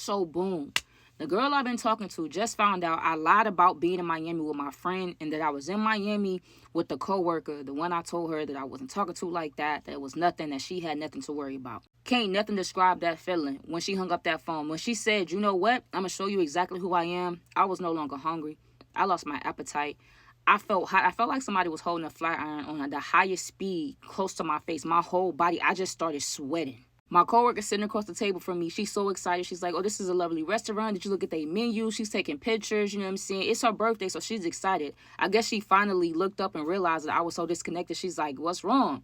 So boom. The girl I've been talking to just found out I lied about being in Miami with my friend and that I was in Miami with the coworker, the one I told her that I wasn't talking to like that, that it was nothing, that she had nothing to worry about. Can't nothing describe that feeling when she hung up that phone. When she said, you know what, I'm going to show you exactly who I am. I was no longer hungry. I lost my appetite. I felt hot. I felt like somebody was holding a flat iron on the highest speed close to my face. My whole body, I just started sweating. My coworker sitting across the table from me, she's so excited. She's like, oh, this is a lovely restaurant. Did you look at their menu? She's taking pictures, you know what I'm saying? It's her birthday, so she's excited. I guess she finally looked up and realized that I was so disconnected. She's like, what's wrong?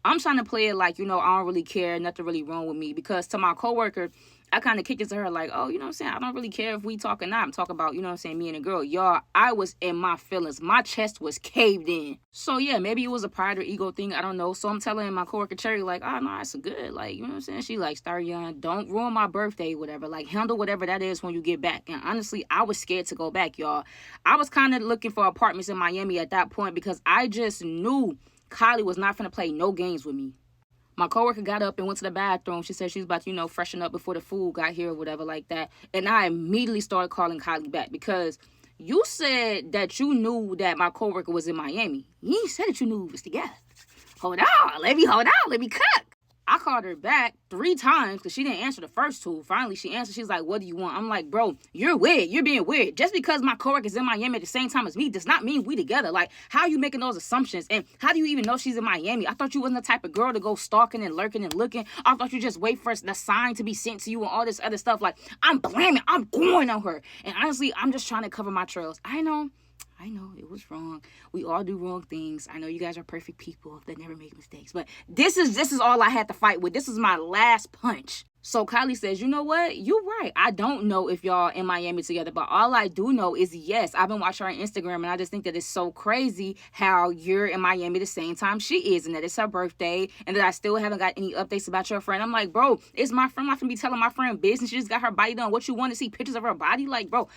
I'm trying to play it like, I don't really care. Nothing really wrong with me. Because to my coworker, I kind of kicked it to her like, oh, you know what I'm saying? I don't really care if we talk or not. I'm talking about, me and a girl. Y'all, I was in my feelings. My chest was caved in. So, yeah, maybe it was a pride or ego thing. I don't know. So I'm telling my coworker, Cherry, like, oh, no, that's good. Like, you know what I'm saying? She like, start young. Don't ruin my birthday, whatever. Like, handle whatever that is when you get back. And honestly, I was scared to go back, y'all. I was kind of looking for apartments in Miami at that point because I just knew Kylie was not finna play no games with me. My coworker got up and went to the bathroom. She said she was about to, freshen up before the food got here or whatever like that. And I immediately started calling Kylie back because you said that you knew that my coworker was in Miami. You ain't said that you knew we was together. Hold on. Let me cook. I called her back 3 times because she didn't answer the first 2. Finally, she answered. She's like, what do you want? I'm like, bro, you're weird. You're being weird. Just because my coworker is in Miami at the same time as me does not mean we together. Like, how are you making those assumptions? And how do you even know she's in Miami? I thought you wasn't the type of girl to go stalking and lurking and looking. I thought you just wait for the sign to be sent to you and all this other stuff. Like, I'm blaming. I'm going on her. And honestly, I'm just trying to cover my trails. I know it was wrong. We all do wrong things. I know you guys are perfect people that never make mistakes. But this is all I had to fight with. This is my last punch. So Kylie says, you know what? You're right. I don't know if y'all in Miami together, but all I do know is yes, I've been watching her on Instagram and I just think that it's so crazy how you're in Miami the same time she is and that it's her birthday and that I still haven't got any updates about your friend. I'm like, bro, it's my friend. I'm not gonna be telling my friend business. She just got her body done. What you want to see pictures of her body? Like, bro,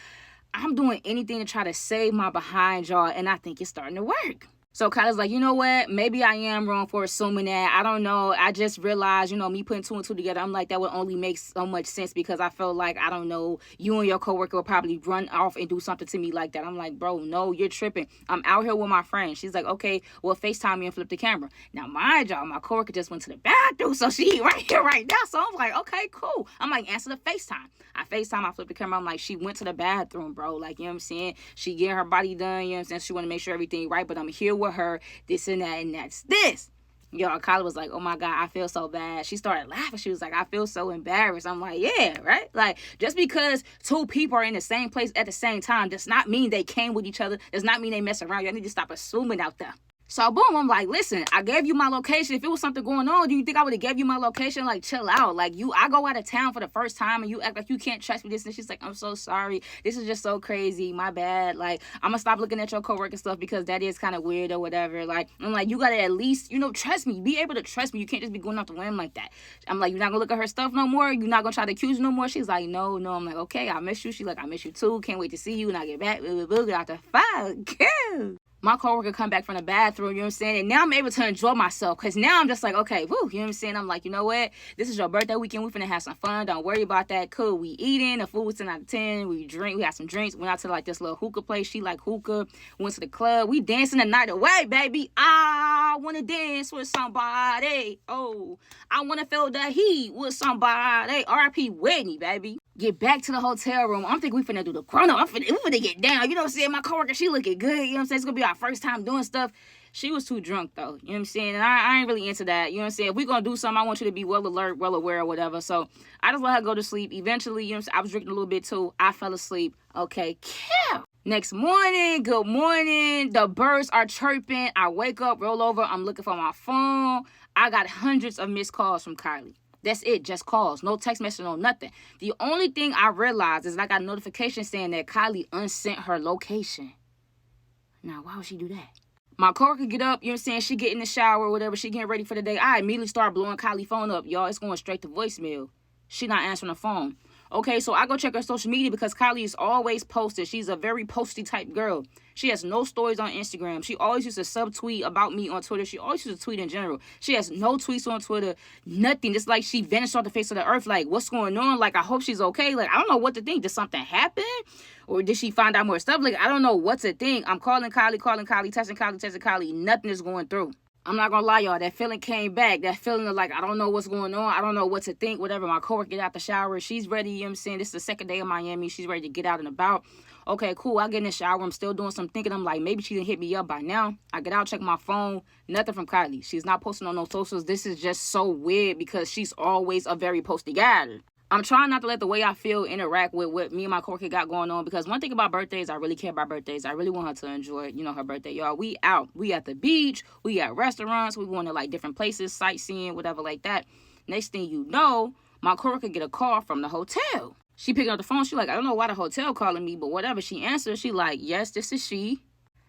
I'm doing anything to try to save my behind, y'all, and I think it's starting to work. So Kylie's like, you know what? Maybe I am wrong for assuming that. I don't know. I just realized, me putting 2 and 2 together, I'm like, that would only make so much sense because I felt like, I don't know, you and your coworker would probably run off and do something to me like that. I'm like, bro, no, you're tripping. I'm out here with my friend. She's like, okay, well, FaceTime me and flip the camera. Now, mind y'all, my coworker just went to the bathroom, so she right here right now. So I'm like, okay, cool. I'm like, answer the FaceTime. I flip the camera. I'm like, she went to the bathroom, bro. Like, you know what I'm saying? She getting her body done, you know what I'm saying? She want to make sure everything right, but I'm here with her, this and that, and that's this. Y'all, Kylie was like, oh my God, I feel so bad. She started laughing. She was like, I feel so embarrassed. I'm like, yeah, right? Like, just because 2 people are in the same place at the same time does not mean they came with each other. Does not mean they mess around. Y'all need to stop assuming out there. So, boom, I'm like, listen, I gave you my location. If it was something going on, do you think I would have gave you my location? Like, chill out. Like, I go out of town for the first time and you act like you can't trust me. This and she's like, I'm so sorry. This is just so crazy. My bad. Like, I'm going to stop looking at your coworker stuff because that is kind of weird or whatever. Like, I'm like, you got to at least, trust me. Be able to trust me. You can't just be going off the whim like that. I'm like, you're not going to look at her stuff no more? You're not going to try to accuse her no more? She's like, no. I'm like, okay, I miss you. She's like, I miss you too. Can't wait to see you when I get back. We'll get out the fuck. My coworker come back from the bathroom, you know what I'm saying? And now I'm able to enjoy myself because now I'm just like, okay, woo, you know what I'm saying? I'm like, you know what? This is your birthday weekend. We finna have some fun. Don't worry about that. Cool. We eating. The food was 10 out of 10. We drink. We had some drinks. Went out to like this little hookah place. She like hookah. Went to the club. We dancing the night away, baby. I want to dance with somebody. Oh, I want to feel the heat with somebody. R.I.P. Whitney, baby. Get back to the hotel room. I'm thinking we finna do the chrono. We finna get down. You know what I'm saying? My coworker, she looking good. You know what I'm saying? It's gonna be our first time doing stuff. She was too drunk, though. You know what I'm saying? And I ain't really into that. You know what I'm saying? If we gonna do something, I want you to be well alert, well aware, or whatever. So I just let her go to sleep. Eventually, you know what I'm saying? I was drinking a little bit, too. I fell asleep. Okay, kill. Next morning, good morning. The birds are chirping. I wake up, roll over. I'm looking for my phone. I got hundreds of missed calls from Kylie. That's it, just calls. No text message, no nothing. The only thing I realized is I got a notification saying that Kylie unsent her location. Now, why would she do that? My coworker get up, you know what I'm saying? She get in the shower or whatever. She getting ready for the day. I immediately start blowing Kylie's phone up. Y'all, it's going straight to voicemail. She not answering the phone. Okay, so I go check her social media because Kylie is always posted. She's a very posty type girl. She has no stories on Instagram. She always used to subtweet about me on Twitter. She always used to tweet in general. She has no tweets on Twitter, nothing. It's like she vanished off the face of the earth. Like, what's going on? Like, I hope she's okay. Like, I don't know what to think. Did something happen? Or did she find out more stuff? Like, I don't know what to think. I'm calling Kylie, texting Kylie. Nothing is going through. I'm not gonna lie, y'all. That feeling came back. That feeling of like, I don't know what's going on. I don't know what to think. Whatever. My coworker get out the shower. She's ready. You know what I'm saying? This is the second day in Miami. She's ready to get out and about. Okay, cool. I get in the shower. I'm still doing some thinking. I'm like, maybe she didn't hit me up by now. I get out, check my phone. Nothing from Kylie. She's not posting on no socials. This is just so weird because she's always a very posty gal. I'm trying not to let the way I feel interact with what me and my coworker got going on, because one thing about birthdays, I really care about birthdays. I really want her to enjoy, her birthday, y'all. We out. We at the beach. We at restaurants. We going to like different places, sightseeing, whatever like that. Next thing you know, my coworker get a call from the hotel. She picking up the phone. She like, I don't know why the hotel calling me, but whatever. She answers. She like, yes, this is she.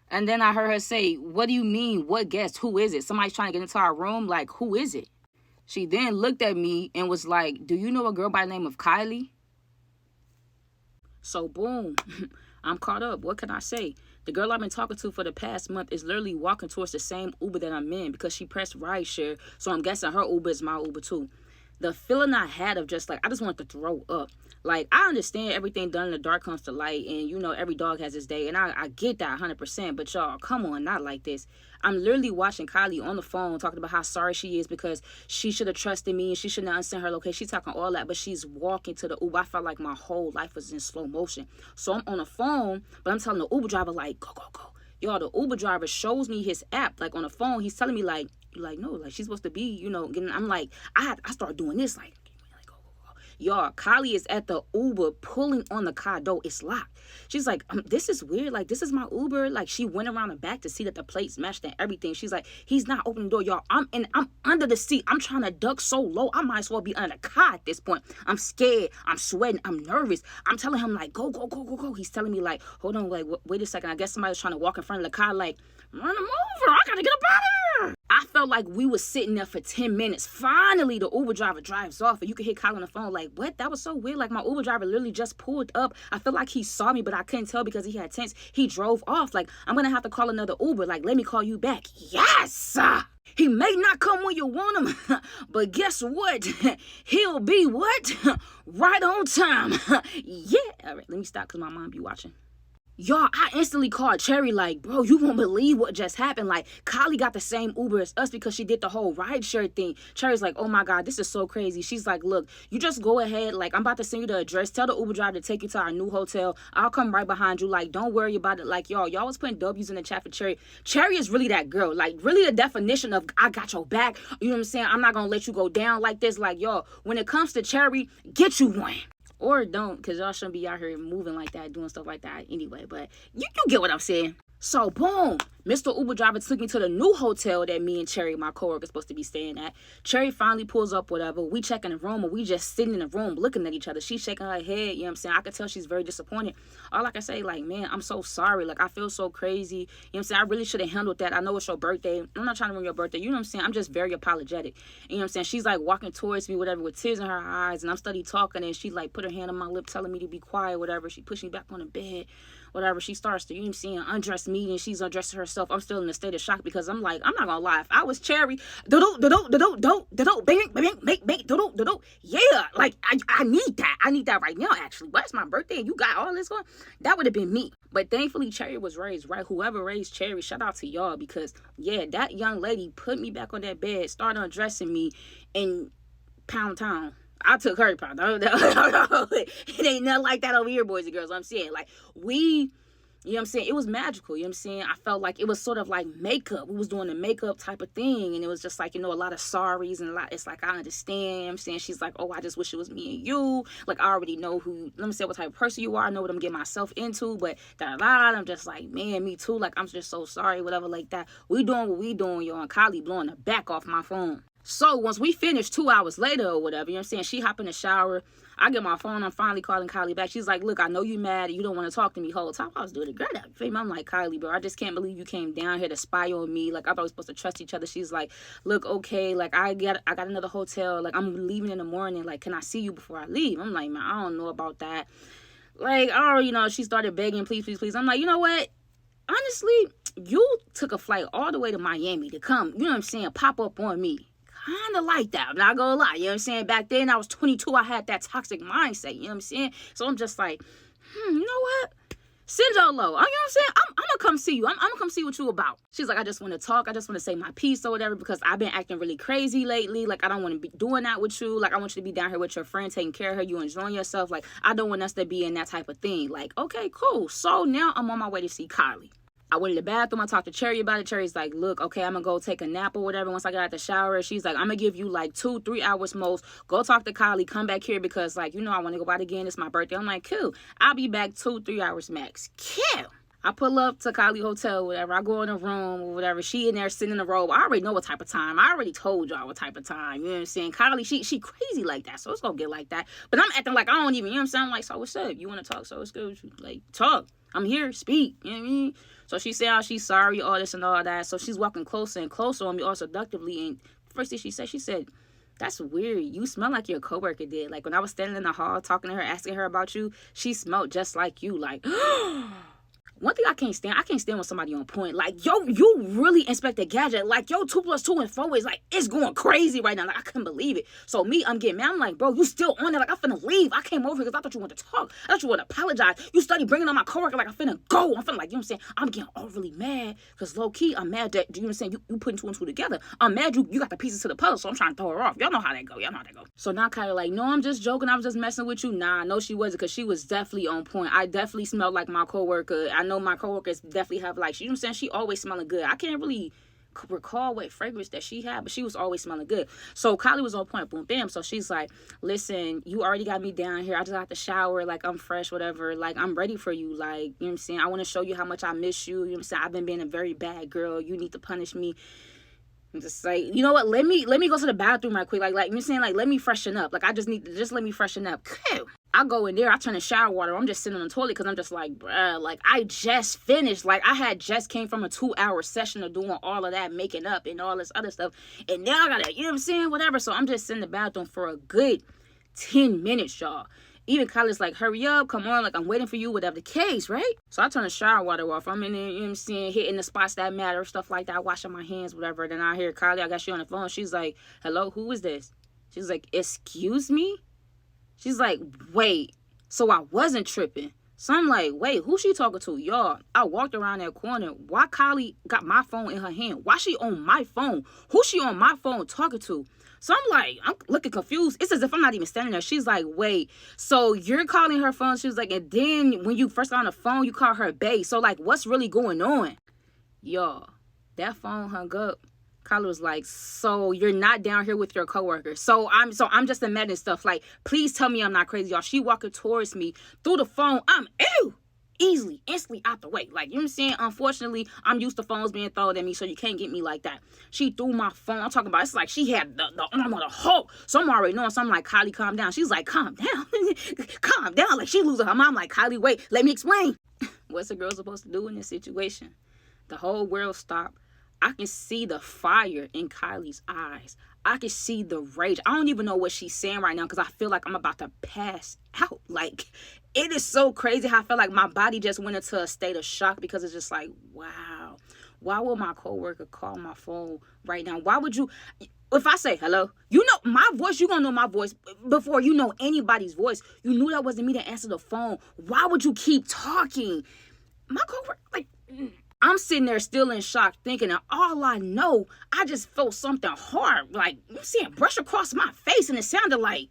And then I heard her say, what do you mean? What guest? Who is it? Somebody's trying to get into our room? Like, who is it? She then looked at me and was like, do you know a girl by the name of Kylie? So, boom. I'm caught up. What can I say? The girl I've been talking to for the past month is literally walking towards the same Uber that I'm in because she pressed rideshare. So, I'm guessing her Uber is my Uber, too. The feeling I had of just like, I just wanted to throw up. Like, I understand everything done in the dark comes to light, and every dog has its day, and I get that 100%, but y'all, come on, not like this. I'm literally watching Kylie on the phone talking about how sorry she is because she should have trusted me and she shouldn't have unsent her location. She's talking all that, but she's walking to the Uber. I felt like my whole life was in slow motion. So I'm on the phone, but I'm telling the Uber driver, like, go, go, go. Y'all, the Uber driver shows me his app, like on the phone. He's telling me, like, no, like she's supposed to be, getting. I'm like, I start doing this, like, go, go, go. Y'all, Kylie is at the Uber pulling on the car door. It's locked. She's like, this is weird. Like, this is my Uber. Like, she went around the back to see that the plates matched and everything. She's like, he's not opening the door, y'all. I'm under the seat. I'm trying to duck so low. I might as well be under the car at this point. I'm scared. I'm sweating. I'm nervous. I'm telling him, like, go, go, go, go, go. He's telling me, like, hold on, like, wait a second. I guess somebody's trying to walk in front of the car, like, run him over. I gotta get up out of here. I felt like we were sitting there for 10 minutes. Finally, the Uber driver drives off, and you can hear Kyle on the phone like, what? That was so weird. Like, my Uber driver literally just pulled up. I feel like he saw me, but I couldn't tell because he had tents. He drove off. Like, I'm going to have to call another Uber. Like, let me call you back. Yes! He may not come when you want him, but guess what? He'll be what? Right on time. Yeah. All right, let me stop because my mom be watching. Y'all, I instantly called Cherry like, bro, you won't believe what just happened. Like, Kylie got the same Uber as us because she did the whole rideshare thing. Cherry's like, oh my God, this is so crazy. She's like, look, you just go ahead. Like, I'm about to send you the address. Tell the Uber driver to take you to our new hotel. I'll come right behind you. Like, don't worry about it. Like, y'all was putting W's in the chat for Cherry. Cherry is really that girl. Like, really the definition of I got your back. You know what I'm saying? I'm not going to let you go down like this. Like, y'all, when it comes to Cherry, get you one. Or don't, because y'all shouldn't be out here moving like that, doing stuff like that anyway. But you get what I'm saying. So, boom. Mr. Uber driver took me to the new hotel that me and Cherry, my coworker, is supposed to be staying at. Cherry finally pulls up, whatever. We check in the room, and we just sitting in the room looking at each other. She's shaking her head, you know what I'm saying? I could tell she's very disappointed. All I can say, like, man, I'm so sorry. Like, I feel so crazy. You know what I'm saying? I really should have handled that. I know it's your birthday. I'm not trying to ruin your birthday. You know what I'm saying? I'm just very apologetic. You know what I'm saying? She's, like, walking towards me, whatever, with tears in her eyes, and I'm steady talking, and she, like, put her hand on my lip telling me to be quiet, whatever. She pushed me back on the bed. Whatever, she starts to, you know what I'm saying, undress me, and she's undressing herself. I'm still in a state of shock because I'm like, I'm not gonna lie. If I was Cherry, yeah, like, I need that. I need that right now, actually. But it's my birthday and you got all this going. That would have been me. But thankfully, Cherry was raised right. Whoever raised Cherry, shout out to y'all because, yeah, that young lady put me back on that bed, started undressing me in Pound Town. I took her part. It ain't nothing like that over here, boys and girls. I'm saying, like, you know what I'm saying? It was magical. You know what I'm saying? I felt like it was sort of like makeup. We was doing the makeup type of thing. And it was just like, a lot of sorries and it's like, I understand. You know what I'm saying? She's like, oh, I just wish it was me and you. Like, I already know let me say what type of person you are. I know what I'm getting myself into. But I'm just like, man, me too. Like, I'm just so sorry, whatever like that. We doing what we doing, y'all. And Kylie blowing the back off my phone. So once we finished 2 hours later or whatever, you know what I'm saying? She hop in the shower. I get my phone. I'm finally calling Kylie back. She's like, look, I know you mad. You don't want to talk to me whole time. I was doing it. Girl, that fame. I'm like, Kylie, bro, I just can't believe you came down here to spy on me. Like, I thought we were supposed to trust each other. She's like, look, okay, like, I got another hotel. Like, I'm leaving in the morning. Like, can I see you before I leave? I'm like, man, I don't know about that. Like, I already know. She started begging, please, please, please. I'm like, you know what? Honestly, you took a flight all the way to Miami to come, you know what I'm saying, pop up on me. Kind of like that. I'm not gonna lie. You know what I'm saying? Back then, I was 22. I had that toxic mindset. You know what I'm saying? So I'm just like, you know what? Send your low. You know what I'm saying? I'm gonna come see you. I'm gonna come see what you about. She's like, I just want to talk. I just want to say my piece or whatever because I've been acting really crazy lately. Like, I don't want to be doing that with you. Like, I want you to be down here with your friend, taking care of her. You enjoying yourself. Like, I don't want us to be in that type of thing. Like, okay, cool. So now I'm on my way to see Kylie. I went in the bathroom. I talked to Cherry about it. Cherry's like, look, okay, I'm going to go take a nap or whatever once I get out the shower. She's like, I'm going to give you like 2-3 hours most. Go talk to Kylie. Come back here because, like, you know, I want to go out again. It's my birthday. I'm like, cool. I'll be back 2-3 hours max. Kill. I pull up to Kylie Hotel, whatever. I go in the room or whatever. She in there sitting in the robe. I already know what type of time. I already told y'all what type of time. You know what I'm saying? Kylie, she crazy like that. So it's going to get like that. But I'm acting like I don't even, you know what I'm saying? I'm like, so what's up? You want to talk? So it's good with you. Like, talk. I'm here. Speak. You know what I mean? So she said, oh, she's sorry, all this and all that. So she's walking closer and closer on me, all seductively. And first thing she said, that's weird. You smell like your coworker did. Like, when I was standing in the hall talking to her, asking her about you, she smelled just like you. Like, one thing I can't stand when somebody on point. Like, yo, you really Inspector Gadget. Like, yo, 2 + 2 and 4 is like, it's going crazy right now. Like, I couldn't believe it. So me, I'm getting mad. I'm like, bro, you still on there? Like, I'm finna leave. I came over here because I thought you wanted to talk. I thought you wanted to apologize. You started bringing on my coworker like I'm finna go. I'm finna, like, you know what I'm saying? I'm getting overly mad because low key, I'm mad that, you know what I'm saying? You putting 2 and 2 together. I'm mad you got the pieces to the puzzle, so I'm trying to throw her off. Y'all know how that go. So now Kylie like, no, I'm just joking. I was just messing with you. Nah, no, she wasn't because she was definitely on point. I definitely smelled like my coworker. I know my coworkers definitely have, like, you know what I'm saying? She always smelling good. I can't really recall what fragrance that she had, but she was always smelling good. So Kylie was on point, boom, bam. So she's like, listen, you already got me down here. I just got to shower. Like, I'm fresh, whatever. Like, I'm ready for you. Like, you know what I'm saying? I want to show you how much I miss you. You know what I'm saying? I've been being a very bad girl. You need to punish me. I'm just like, you know what? Let me go to the bathroom right quick. Like, you know what I'm saying? Like, let me freshen up. Like, I just need to, just let me freshen up. Cool. I go in there, I turn the shower water. I'm just sitting on the toilet because I'm just like, bruh, like, I just finished. Like, I had just came from a 2-hour session of doing all of that, making up and all this other stuff. And now I gotta, you know what I'm saying? Whatever. So I'm just sitting in the bathroom for a good 10 minutes, y'all. Even Kylie's like, hurry up, come on, like, I'm waiting for you, whatever the case, right? So I turn the shower water off. I'm in there, you know what I'm saying, hitting the spots that matter, stuff like that, washing my hands, whatever. Then I hear Kylie, I got you on the phone. She's like, hello, who is this? She's like, excuse me? She's like, wait, so I wasn't tripping. So I'm like, wait, who she talking to? Y'all, I walked around that corner. Why Kylie got my phone in her hand? Why she on my phone? Who she on my phone talking to? So I'm like, I'm looking confused. It's as if I'm not even standing there. She's like, wait, so you're calling her phone? She was like, and then when you first got on the phone, you call her bae. So, like, what's really going on? Y'all, that phone hung up. Kylie was like, so you're not down here with your coworker. So I'm just imagining stuff like, please tell me I'm not crazy, y'all. She walking towards me through the phone. I'm easily, instantly out the way. Like, you know what I'm saying? Unfortunately, I'm used to phones being thrown at me, so you can't get me like that. She threw my phone. I'm talking about, it's like she had the arm on the Hulk. So I'm already knowing. So I'm like, Kylie, calm down. She's like, calm down. Calm down. Like, she losing her mind. I'm like, Kylie, wait, let me explain. What's a girl supposed to do in this situation? The whole world stopped. I can see the fire in Kylie's eyes. I can see the rage. I don't even know what she's saying right now because I feel like I'm about to pass out. Like, it is so crazy how I feel like my body just went into a state of shock because it's just like, wow. Why would my coworker call my phone right now? Why would you? If I say hello, you know my voice, you're going to know my voice before you know anybody's voice. You knew that wasn't me to answer the phone. Why would you keep talking? My coworker, like, I'm sitting there still in shock thinking that all I know, I just felt something hard, like, I'm seeing brush across my face, and it sounded like,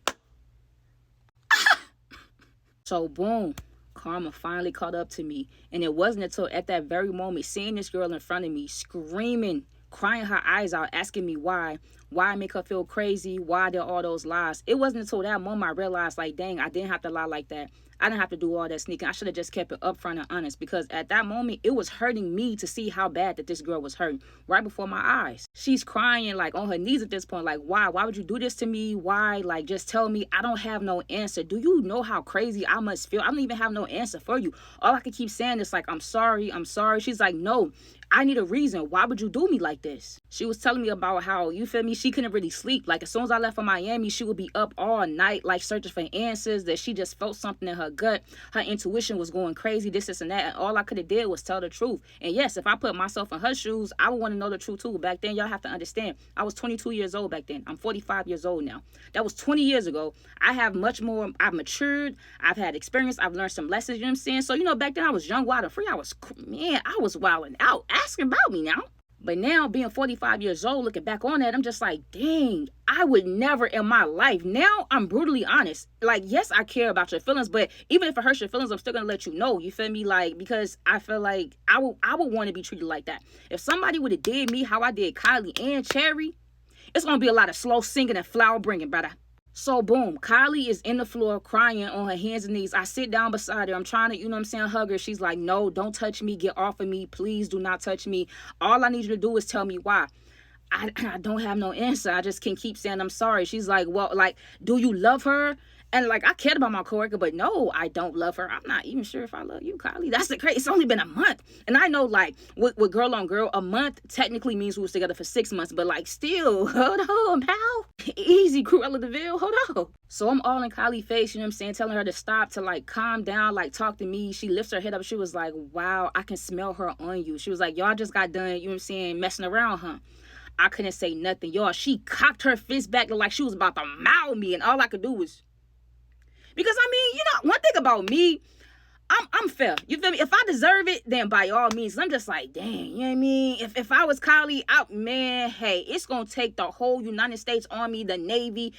So boom, karma finally caught up to me. And it wasn't until at that very moment, seeing this girl in front of me, screaming, crying her eyes out, asking me why, why I make her feel crazy, why there all those lies. It wasn't until that moment I realized, like, dang, I didn't have to lie like that. I didn't have to do all that sneaking. I should have just kept it upfront and honest, because at that moment, it was hurting me to see how bad that this girl was hurt right before my eyes. She's crying, like, on her knees at this point, like, why? Why would you do this to me? Why? Like, just tell me. I don't have no answer. Do you know how crazy I must feel? I don't even have no answer for you. All I can keep saying is, like, I'm sorry. I'm sorry. She's like, no, I need a reason. Why would you do me like this? She was telling me about how, you feel me, she couldn't really sleep. Like, as soon as I left for Miami, she would be up all night, like, searching for answers, that she just felt something in her gut. Her intuition was going crazy, this, and that. And all I could have did was tell the truth. And yes, if I put myself in her shoes, I would want to know the truth too. Back then, y'all have to understand, I was 22 years old back then. I'm 45 years old now. That was 20 years ago. I have much more, I've matured, I've had experience, I've learned some lessons, you know what I'm saying? So, you know, back then I was young, wild, and free. I was wilding out, asking about me now. But now, being 45 years old, looking back on that, I'm just like, dang, I would never in my life. Now, I'm brutally honest. Like, yes, I care about your feelings, but even if it hurts your feelings, I'm still going to let you know. You feel me? Like, because I feel like I would want to be treated like that. If somebody would have did me how I did Kylie and Cherry, it's going to be a lot of slow singing and flower bringing, brother. So boom, Kylie is in the floor crying on her hands and knees. I sit down beside her. I'm trying to, you know what I'm saying, hug her. She's like, no, don't touch me. Get off of me. Please do not touch me. All I need you to do is tell me why. I don't have no answer. I just can keep saying I'm sorry. She's like, well, like, do you love her? And like, I cared about my coworker, but no, I don't love her. I'm not even sure if I love you, Kylie. That's the crazy. It's only been a month. And I know, like, with girl on girl, a month technically means we was together for 6 months, but like, still, hold on, pal. Easy, Cruella de Vil, hold on. So I'm all in Kylie's face, you know what I'm saying, telling her to stop, to like calm down, like talk to me. She lifts her head up. She was like, wow, I can smell her on you. She was like, y'all just got done, you know what I'm saying, messing around, huh? I couldn't say nothing, y'all. She cocked her fist back like she was about to maul me, and all I could do was, because I mean, you know, one thing about me, I'm fair. You feel me? If I deserve it, then by all means. I'm just like, dang, you know what I mean? If I was Kylie, man, hey, it's gonna take the whole United States Army, the Navy,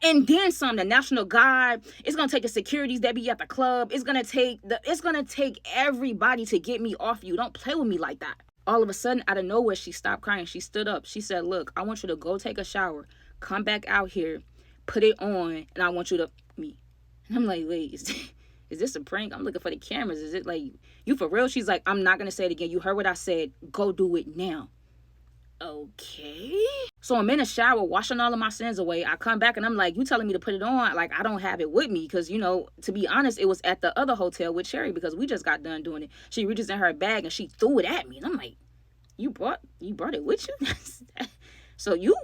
and then some, the National Guard. It's gonna take the securities that be at the club. It's gonna take everybody to get me off you. Don't play with me like that. All of a sudden, out of nowhere, she stopped crying. She stood up. She said, look, I want you to go take a shower. Come back out here. Put it on. And I want you to me. And I'm like, wait, is this a prank? I'm looking for the cameras. Is it like, you for real? She's like, I'm not going to say it again. You heard what I said. Go do it now. Okay. So I'm in the shower, washing all of my sins away. I come back and I'm like, you telling me to put it on? Like, I don't have it with me. Because, you know, to be honest, it was at the other hotel with Cherry because we just got done doing it. She reaches in her bag and she threw it at me. And I'm like, you brought it with you? So you,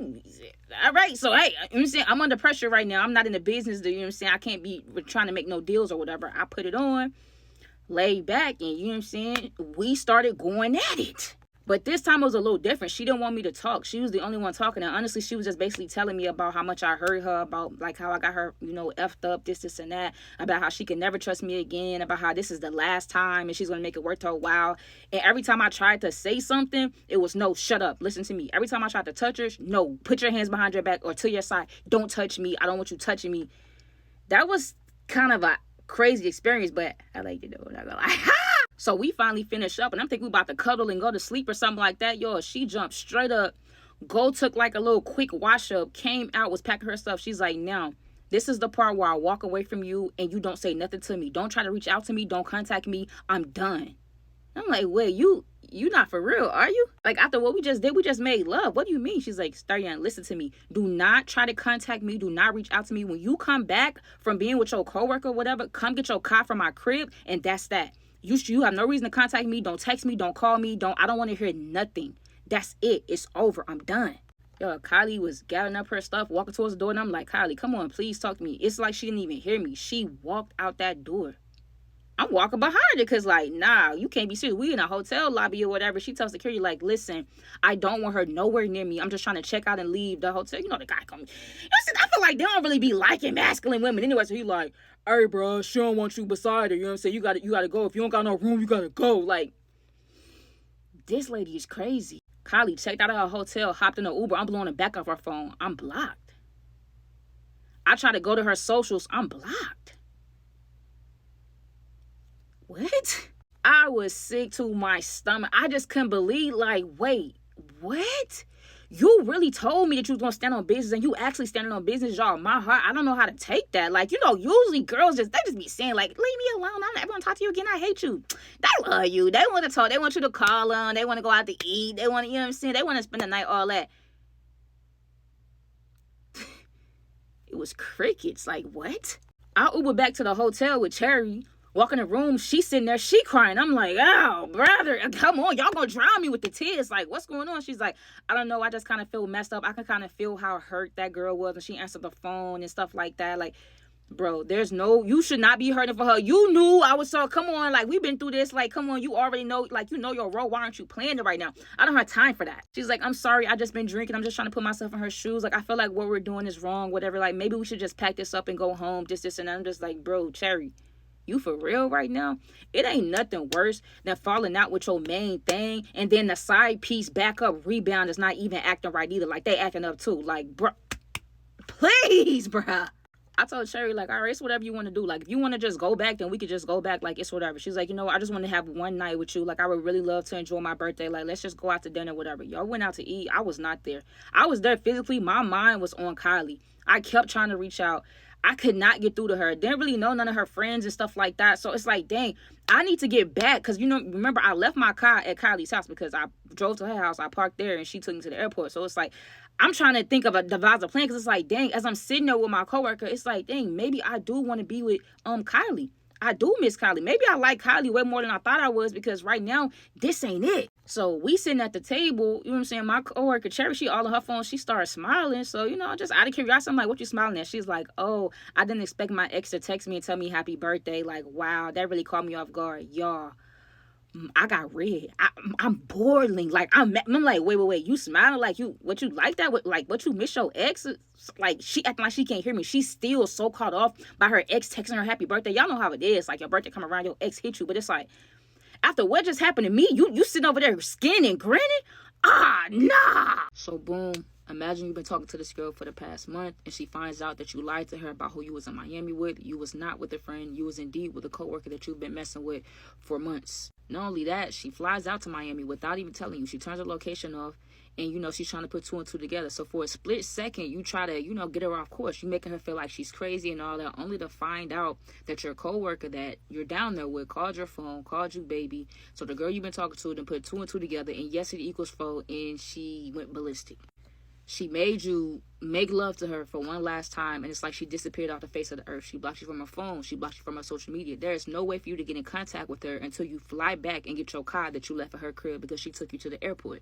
all right. So, hey, you know what I'm saying? I'm under pressure right now. I'm not in the business, you know what I'm saying? I can't be trying to make no deals or whatever. I put it on, laid back, and you know what I'm saying? We started going at it. But this time it was a little different. She didn't want me to talk. She was the only one talking. And honestly, she was just basically telling me about how much I hurt her, about like how I got her, you know, effed up, this, and that, about how she can never trust me again, about how this is the last time and she's going to make it worth her while. And every time I tried to say something, it was no, shut up, listen to me. Every time I tried to touch her, no, put your hands behind your back or to your side. Don't touch me. I don't want you touching me. That was kind of a crazy experience, but I like to do it. I'm gonna lie. So we finally finished up, and I'm thinking we about to cuddle and go to sleep or something like that. Yo, she jumped straight up, took like a little quick wash up, came out, was packing her stuff. She's like, now, this is the part where I walk away from you and you don't say nothing to me. Don't try to reach out to me. Don't contact me. I'm done. I'm like, wait, you not for real, are you? Like, after what we just did, we just made love. What do you mean? She's like, Starian, listen to me. Do not try to contact me. Do not reach out to me. When you come back from being with your coworker or whatever, come get your car from my crib, and that's that. You have no reason to contact me. Don't text me. Don't call me. I don't want to hear nothing. That's it. It's over. I'm done. Yo, Kylie was gathering up her stuff, walking towards the door, and I'm like, Kylie, come on, please talk to me. It's like she didn't even hear me. She walked out that door. I'm walking behind her because, like, nah, you can't be serious. We in a hotel lobby or whatever. She tells security, like, listen, I don't want her nowhere near me. I'm just trying to check out and leave the hotel. You know, the guy coming. I feel like they don't really be liking masculine women anyway. So he like, hey, bro, she don't want you beside her. You know what I'm saying? You gotta go. If you don't got no room, you gotta go. Like, this lady is crazy. Kylie checked out of her hotel, hopped in an Uber. I'm blowing the back off her phone. I'm blocked. I try to go to her socials. I'm blocked. What? I was sick to my stomach. I just couldn't believe, like, wait, what? you really told me that you was gonna stand on business, and you actually standing on business, y'all. My heart, I don't know how to take that. Like, you know, usually girls they just be saying, like, leave me alone, I'm never gonna talk to you again, I hate you. They love you. They want to talk. They want you to call them. They want to go out to eat. They want to, you know what I'm saying? They want to spend the night, all that. It was crickets. Like, what? I Uber back to the hotel with Cherry. Walk in the room, she sitting there, she crying. I'm like, oh, brother, come on, y'all gonna drown me with the tears. Like, what's going on? She's like, I don't know, I just kind of feel messed up. I can kind of feel how hurt that girl was when she answered the phone and stuff like that. Like, bro, you should not be hurting for her. You knew I was so, come on, like, we've been through this. Like, come on, you already know, like, you know your role. Why aren't you playing it right now? I don't have time for that. She's like, I'm sorry, I just been drinking. I'm just trying to put myself in her shoes. Like, I feel like what we're doing is wrong, whatever. Like, maybe we should just pack this up and go home, this, and that. I'm just like, bro, Cherry, you for real right now? It ain't nothing worse than falling out with your main thing, and then the side piece backup rebound is not even acting right either. Like, they acting up too. Like, bro, please, bruh. I told Cherry, like, all right, it's whatever you want to do. Like, if you want to just go back, then we could just go back. Like, it's whatever. She's like, you know, I just want to have one night with you. Like, I would really love to enjoy my birthday. Like, let's just go out to dinner, whatever. Y'all went out to eat. I was not there. I was there physically. My mind was on Kylie. I kept trying to reach out. I could not get through to her. Didn't really know none of her friends and stuff like that. So it's like, dang, I need to get back. Because, you know, remember, I left my car at Kylie's house because I drove to her house. I parked there and she took me to the airport. So it's like, I'm trying to think of a devise a plan, because it's like, dang, as I'm sitting there with my coworker, it's like, dang, maybe I do want to be with Kylie. I do miss Kylie. Maybe I like Kylie way more than I thought I was, because right now, this ain't it. So we sitting at the table, you know what I'm saying? My coworker, Cherry, she all on her phone, she started smiling. So, you know, just out of curiosity, I'm like, what you smiling at? She's like, oh, I didn't expect my ex to text me and tell me happy birthday. Like, wow, that really caught me off guard. Y'all, I got red. I'm boiling. Like, I'm like, wait. You smiling like what you like that? What you miss your ex? Like, she acting like she can't hear me. She's still so caught off by her ex texting her happy birthday. Y'all know how it is. Like, your birthday come around, your ex hit you. But it's like, after what just happened to me, you sitting over there skinning and grinning? Ah, nah. So, boom. Imagine you've been talking to this girl for the past month, and she finds out that you lied to her about who you was in Miami with. You was not with a friend. You was indeed with a coworker that you've been messing with for months. Not only that, she flies out to Miami without even telling you. She turns her location off, and, you know, she's trying to put two and two together. So for a split second, you try to, you know, get her off course. You making her feel like she's crazy and all that, only to find out that your coworker that you're down there with called your phone, called you baby. So the girl you've been talking to then put two and two together, and yes, it equals 4, and she went ballistic. She made you make love to her for one last time, and it's like she disappeared off the face of the earth. She blocked you from her phone. She blocked you from her social media. There is no way for you to get in contact with her until you fly back and get your car that you left at her crib because she took you to the airport.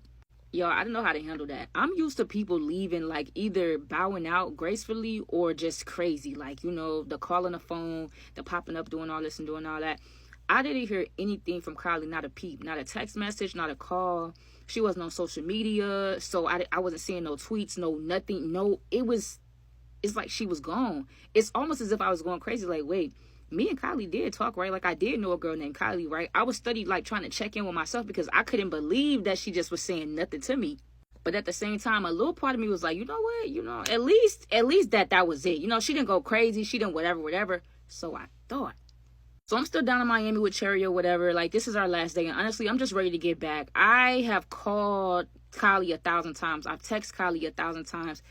Y'all, I don't know how to handle that. I'm used to people leaving, like, either bowing out gracefully or just crazy. Like, you know, the call on the phone, the popping up, doing all this and doing all that. I didn't hear anything from Kylie, not a peep, not a text message, not a call. She wasn't on social media, so I wasn't seeing no tweets, no nothing. No, it's like she was gone. It's almost as if I was going crazy, like, wait, me and Kylie did talk, right? Like, I did know a girl named Kylie, right? I was like, trying to check in with myself because I couldn't believe that she just was saying nothing to me. But at the same time, a little part of me was like, you know what? You know, at least that was it. You know, she didn't go crazy. She didn't whatever. So I thought. So I'm still down in Miami with Cherry or whatever. Like, this is our last day. And honestly, I'm just ready to get back. I have called Kylie 1,000 times. I've texted Kylie 1,000 times.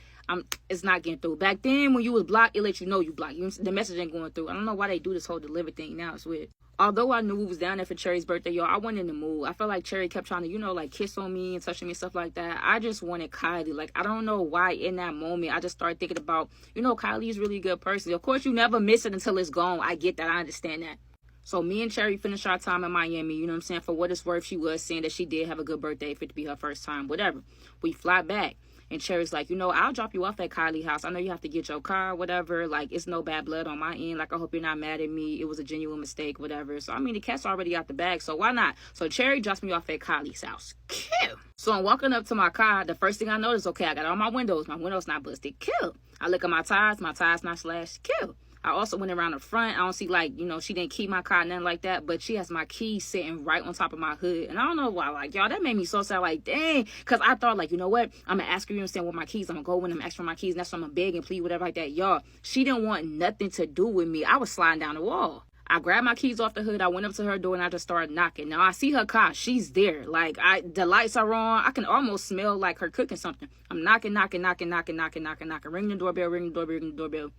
It's not getting through. Back then, when you was blocked, it let you know you blocked. The message ain't going through. I don't know why they do this whole deliver thing now. It's weird. Although I knew we was down there for Cherry's birthday, y'all, I wasn't in the mood. I felt like Cherry kept trying to, you know, like, kiss on me and touching me and stuff like that. I just wanted Kylie. Like, I don't know why in that moment I just started thinking about, you know, Kylie's really a good person. Of course, you never miss it until it's gone. I get that. I understand that. So me and Cherry finished our time in Miami, you know what I'm saying? For what it's worth, she was saying that she did have a good birthday, if it to be her first time, whatever. We fly back, and Cherry's like, you know, I'll drop you off at Kylie's house. I know you have to get your car, whatever. Like, it's no bad blood on my end. Like, I hope you're not mad at me. It was a genuine mistake, whatever. So, I mean, the cat's already out the bag, so why not? So Cherry drops me off at Kylie's house. Cute. So I'm walking up to my car. The first thing I notice, okay, I got all my windows. My windows not busted. Cute. I look at my tires not slashed. Cute. I also went around the front. I don't see, like, you know, she didn't keep my car, nothing like that. But she has my keys sitting right on top of my hood. And I don't know why. Like, y'all, that made me so sad. Like, dang. Because I thought, like, you know what? I'm going to ask her, you understand, what my keys. I'm going to go in and ask for my keys. And that's why I'm going to beg and plead, whatever like that. Y'all, she didn't want nothing to do with me. I was sliding down the wall. I grabbed my keys off the hood. I went up to her door and I just started knocking. Now I see her car. She's there. Like, the lights are on. I can almost smell like her cooking something. I'm knocking. Ring the doorbell.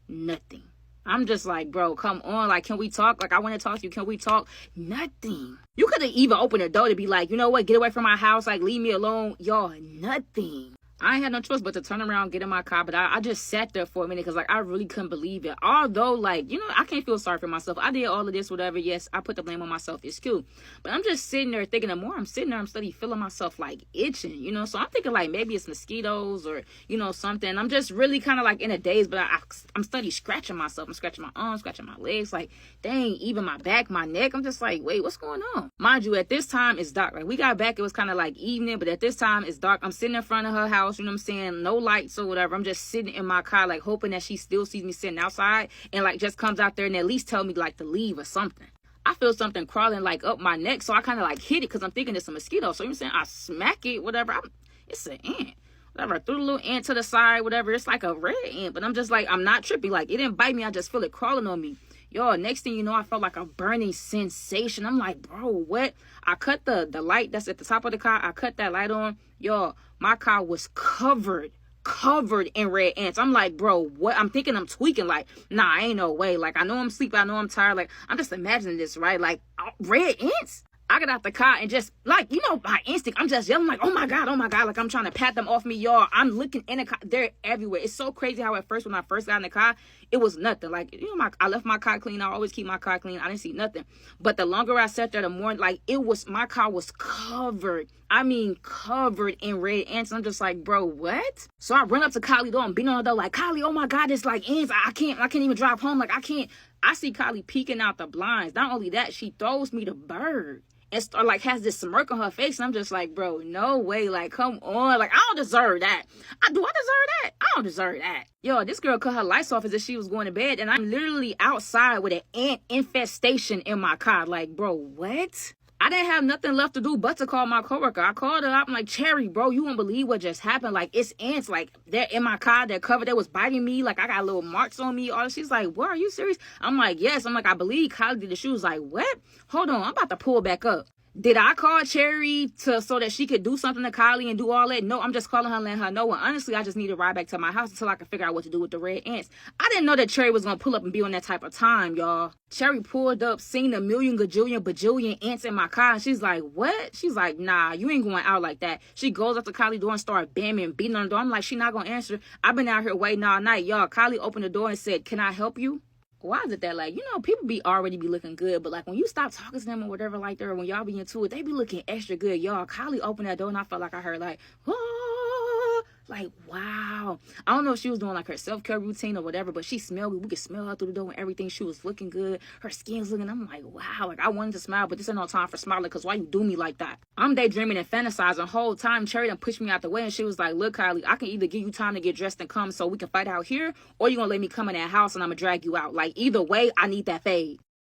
Nothing. I'm just like, bro, come on. Like, can we talk? Like, I want to talk to you. Can we talk? Nothing. You could have even opened the door to be like, you know what? Get away from my house. Like, leave me alone. Y'all, nothing. I ain't had no choice but to turn around, get in my car. But I just sat there for a minute because, like, I really couldn't believe it. Although, like, you know, I can't feel sorry for myself. I did all of this, whatever. Yes, I put the blame on myself. It's cute. But I'm just sitting there thinking the more I'm sitting there, I'm steady feeling myself, like, itching, you know. So I'm thinking, like, maybe it's mosquitoes or, you know, something. I'm just really kind of, like, in a daze. But I'm steady scratching myself. I'm scratching my arms, scratching my legs. Like, dang, even my back, my neck. I'm just like, wait, what's going on? Mind you, at this time, it's dark. Like, we got back. It was kind of like evening. But at this time, it's dark. I'm sitting in front of her house, you know what I'm saying? No lights or whatever. I'm just sitting in my car, like, hoping that she still sees me sitting outside and, like, just comes out there and at least tell me, like, to leave or something. I feel something crawling, like, up my neck, so I kind of, like, hit it because I'm thinking it's a mosquito. So, you know what I'm saying? I smack it, whatever. It's an ant. Whatever. I threw the little ant to the side, whatever. It's like a red ant, but I'm just like, I'm not tripping. Like, it didn't bite me. I just feel it crawling on me. Yo, next thing you know, I felt like a burning sensation. I'm like, bro, what? I cut the light that's at the top of the car. I cut that light on. Yo, my car was covered in red ants. I'm like, bro, what? I'm thinking I'm tweaking. Like, nah, ain't no way. Like, I know I'm sleepy. I know I'm tired. Like, I'm just imagining this, right? Like, red ants? I get out the car and just, like, you know, by instinct, I'm just yelling like, oh my God. Like, I'm trying to pat them off me, y'all. I'm looking in the car. They're everywhere. It's so crazy how at first, when I first got in the car, it was nothing. Like, you know, I left my car clean. I always keep my car clean. I didn't see nothing. But the longer I sat there, the more, like, my car was covered. I mean, covered in red ants. I'm just like, bro, what? So I run up to Kylie door and beat on her door like, Kylie, oh my God, it's like ants. I can't even drive home. Like, I can't. I see Kylie peeking out the blinds. Not only that, she throws me the bird. And like has this smirk on her face. And I'm just like, bro, no way. Like, come on. Like, I don't deserve that. Do I deserve that? I don't deserve that. Yo, this girl cut her lights off as if she was going to bed. And I'm literally outside with an ant infestation in my car. Like, bro, what? I didn't have nothing left to do but to call my coworker. I called her up. I'm like, Cherry, bro, you won't believe what just happened. Like, it's ants. Like, they're in my car. They're covered. They was biting me. Like, I got little marks on me. All she's like, what? Are you serious? I'm like, yes. I'm like, I believe Kylie did it. She was like, what? Hold on. I'm about to pull back up. Did I call Cherry so that she could do something to Kylie and do all that? No, I'm just calling her and letting her know. And honestly, I just need to ride back to my house until I can figure out what to do with the red ants. I didn't know that Cherry was going to pull up and be on that type of time, y'all. Cherry pulled up, seen a million, gajillion, bajillion ants in my car. And she's like, what? She's like, nah, you ain't going out like that. She goes up to Kylie door and start bamming, beating on the door. I'm like, she not going to answer. I've been out here waiting all night, y'all. Kylie opened the door and said, can I help you? Why is it that, like, you know, people already be looking good, but, like, when you stop talking to them or whatever like that, or when y'all be into it, they be looking extra good. Y'all, Kylie opened that door, and I felt like I heard, like, oh, like, wow. I don't know if she was doing, like, her self-care routine or whatever, but she smelled good. We could smell her through the door and everything. She was looking good. Her skin's looking, I'm like, wow. Like, I wanted to smile, but this ain't no time for smiling, because why you do me like that? I'm daydreaming and fantasizing the whole time. Cherry done pushed me out the way, and she was like, look, Kylie, I can either give you time to get dressed and come so we can fight out here, or you gonna let me come in that house and I'm gonna drag you out. Like, either way, I need that fade.